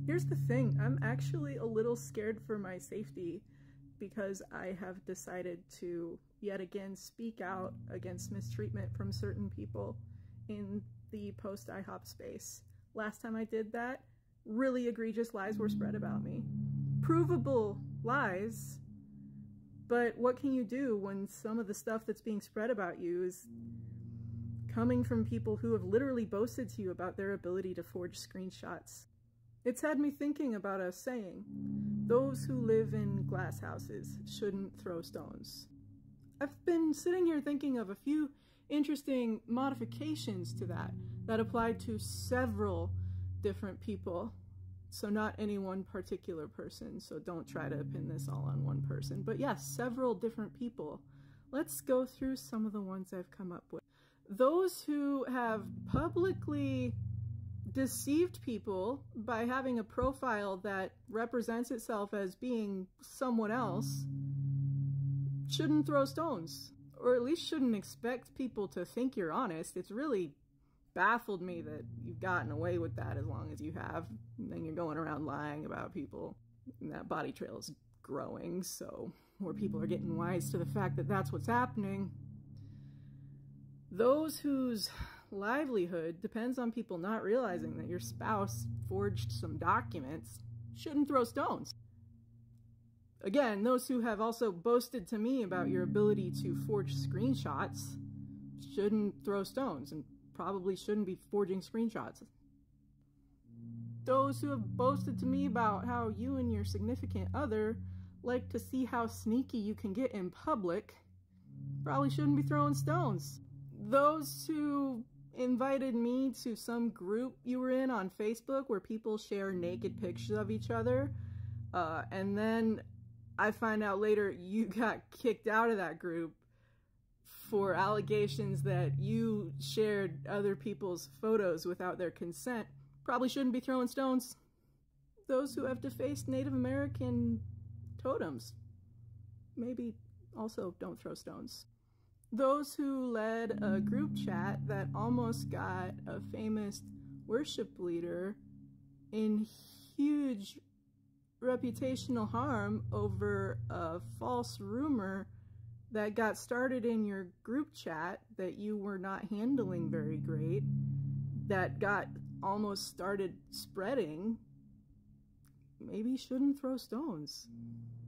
Here's the thing, I'm actually a little scared for my safety because I have decided to yet again speak out against mistreatment from certain people in the post-IHOP space. Last time I did that, really egregious lies were spread about me. Provable lies, but what can you do when some of the stuff that's being spread about you is coming from people who have literally boasted to you about their ability to forge screenshots? It's had me thinking about a saying, those who live in glass houses shouldn't throw stones. I've been sitting here thinking of a few interesting modifications to that applied to several different people. So not any one particular person, so don't try to pin this all on one person. But yes, several different people. Let's go through some of the ones I've come up with. Those who have publicly deceived people by having a profile that represents itself as being someone else shouldn't throw stones, or at least shouldn't expect people to think you're honest. It's really baffled me that you've gotten away with that as long as you have, and then you're going around lying about people. And that body trail is growing, so more people are getting wise to the fact that that's what's happening. Those whose livelihood depends on people not realizing that your spouse forged some documents shouldn't throw stones. Again, those who have also boasted to me about your ability to forge screenshots shouldn't throw stones and probably shouldn't be forging screenshots. Those who have boasted to me about how you and your significant other like to see how sneaky you can get in public probably shouldn't be throwing stones. Those who invited me to some group you were in on Facebook where people share naked pictures of each other, and then I find out later you got kicked out of that group for allegations that you shared other people's photos without their consent, probably shouldn't be throwing stones. Those who have defaced Native American totems, maybe also don't throw stones. Those who led a group chat that almost got a famous worship leader in huge reputational harm over a false rumor that got started in your group chat that you were not handling very great, that got almost started spreading, maybe shouldn't throw stones.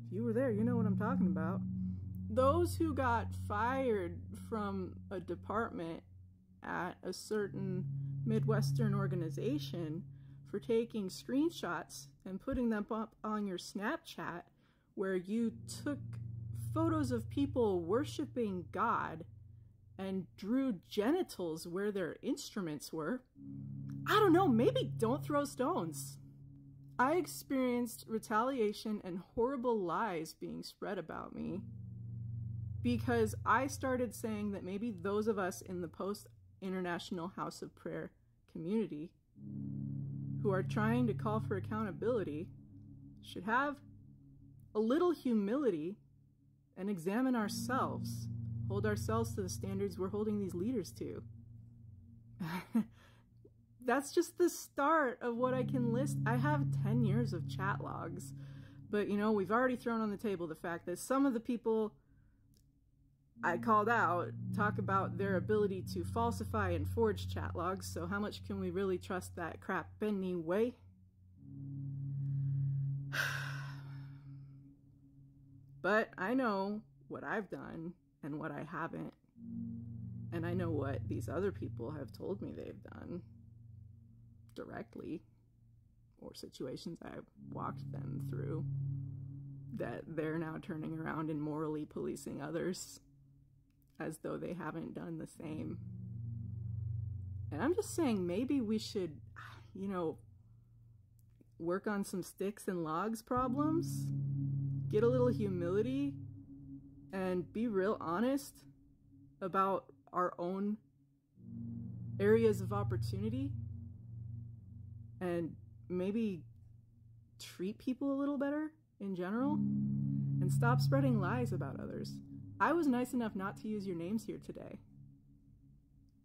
If you were there, you know what I'm talking about. Those who got fired from a department at a certain Midwestern organization for taking screenshots and putting them up on your Snapchat where you took photos of people worshiping God and drew genitals where their instruments were, I don't know, maybe don't throw stones. I experienced retaliation and horrible lies being spread about me because I started saying that maybe those of us in the post-International House of Prayer community who are trying to call for accountability should have a little humility and examine ourselves, hold ourselves to the standards we're holding these leaders to. That's just the start of what I can list. I have 10 years of chat logs, but you know, we've already thrown on the table the fact that some of the people I called out talk about their ability to falsify and forge chat logs, so how much can we really trust that crap anyway? But I know what I've done and what I haven't, and I know what these other people have told me they've done directly, or situations I've walked them through, that they're now turning around and morally policing others as though they haven't done the same. And I'm just saying, maybe we should, you know, work on some sticks and logs problems, get a little humility, and be real honest about our own areas of opportunity, and maybe treat people a little better in general, and stop spreading lies about others. I was nice enough not to use your names here today.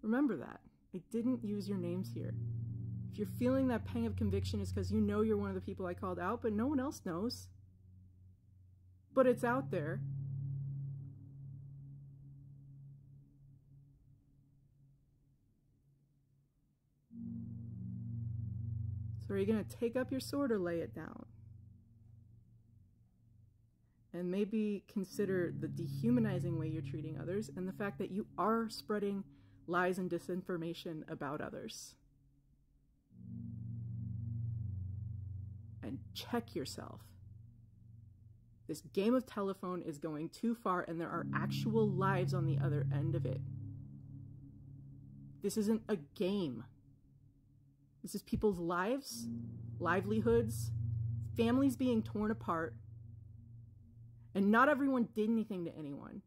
Remember that. I didn't use your names here. If you're feeling that pang of conviction, it's because you know you're one of the people I called out, but no one else knows. But it's out there. So are you going to take up your sword or lay it down? And maybe consider the dehumanizing way you're treating others and the fact that you are spreading lies and disinformation about others. And check yourself. This game of telephone is going too far, and there are actual lives on the other end of it. This isn't a game. This is people's lives, livelihoods, families being torn apart, and not everyone did anything to anyone.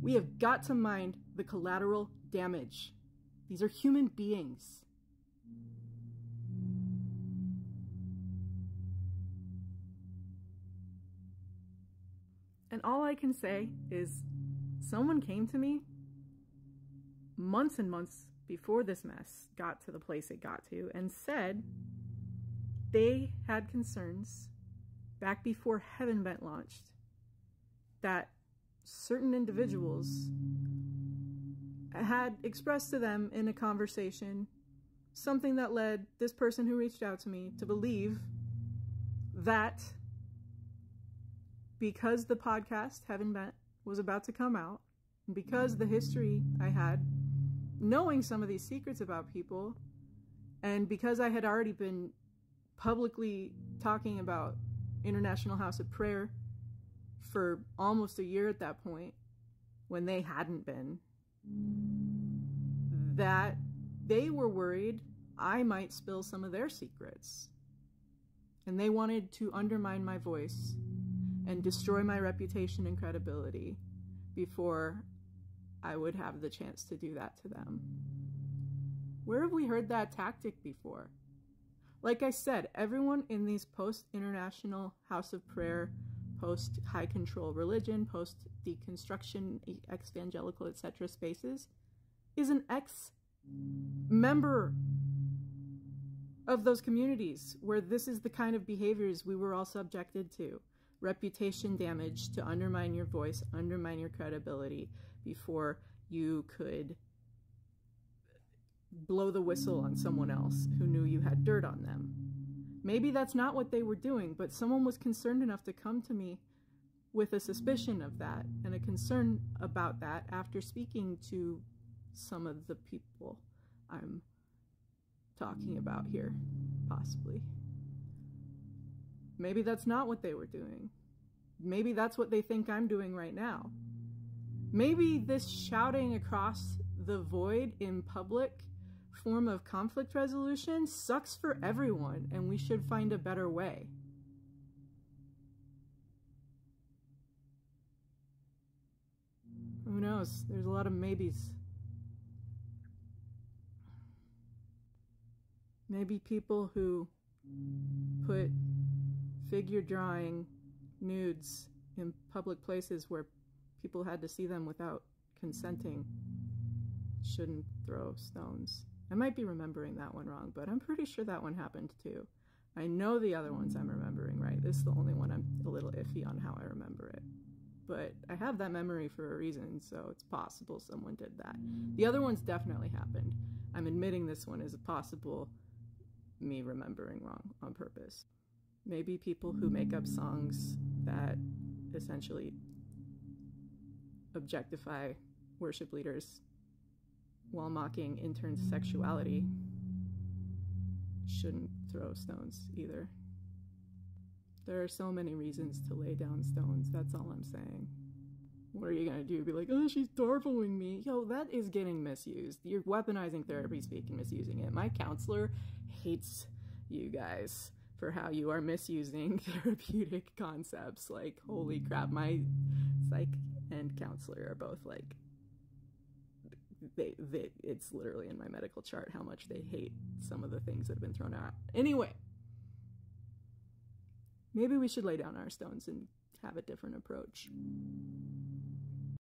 We have got to mind the collateral damage. These are human beings. And all I can say is someone came to me months and months before this mess got to the place it got to and said they had concerns back before Heaven Bent launched that certain individuals had expressed to them in a conversation something that led this person who reached out to me to believe that because the podcast Heaven Bent was about to come out, and because the history I had knowing some of these secrets about people, and because I had already been publicly talking about International House of Prayer for almost a year at that point, when they hadn't been, that they were worried I might spill some of their secrets. And they wanted to undermine my voice and destroy my reputation and credibility before I would have the chance to do that to them. Where have we heard that tactic before? Like I said, everyone in these post-International House of Prayer, post-high control religion, post-deconstruction, ex-evangelical, etc. spaces is an ex-member of those communities where this is the kind of behaviors we were all subjected to. Reputation damage to undermine your voice, undermine your credibility before you could blow the whistle on someone else who knew you had dirt on them. Maybe that's not what they were doing, but someone was concerned enough to come to me with a suspicion of that and a concern about that after speaking to some of the people I'm talking about here, possibly. Maybe that's not what they were doing. Maybe that's what they think I'm doing right now. Maybe this shouting across the void in public form of conflict resolution sucks for everyone, and we should find a better way. Who knows? There's a lot of maybes. Maybe people who put figure drawing nudes in public places where people had to see them without consenting shouldn't throw stones. I might be remembering that one wrong, but I'm pretty sure that one happened too. I know the other ones I'm remembering right. This is the only one I'm a little iffy on how I remember it. But I have that memory for a reason, so it's possible someone did that. The other ones definitely happened. I'm admitting this one is a possible me remembering wrong on purpose. Maybe people who make up songs that essentially objectify worship leaders while mocking interns' sexuality shouldn't throw stones either. There are so many reasons to lay down stones, that's all I'm saying. What are you gonna do? Be like, oh, she's darfling me. Yo, that is getting misused. You're weaponizing therapy speak and misusing it. My counselor hates you guys for how you are misusing therapeutic concepts. Like, holy crap, my psych and counselor are both like, it's literally in my medical chart how much they hate some of the things that have been thrown out. Anyway, maybe we should lay down our stones and have a different approach.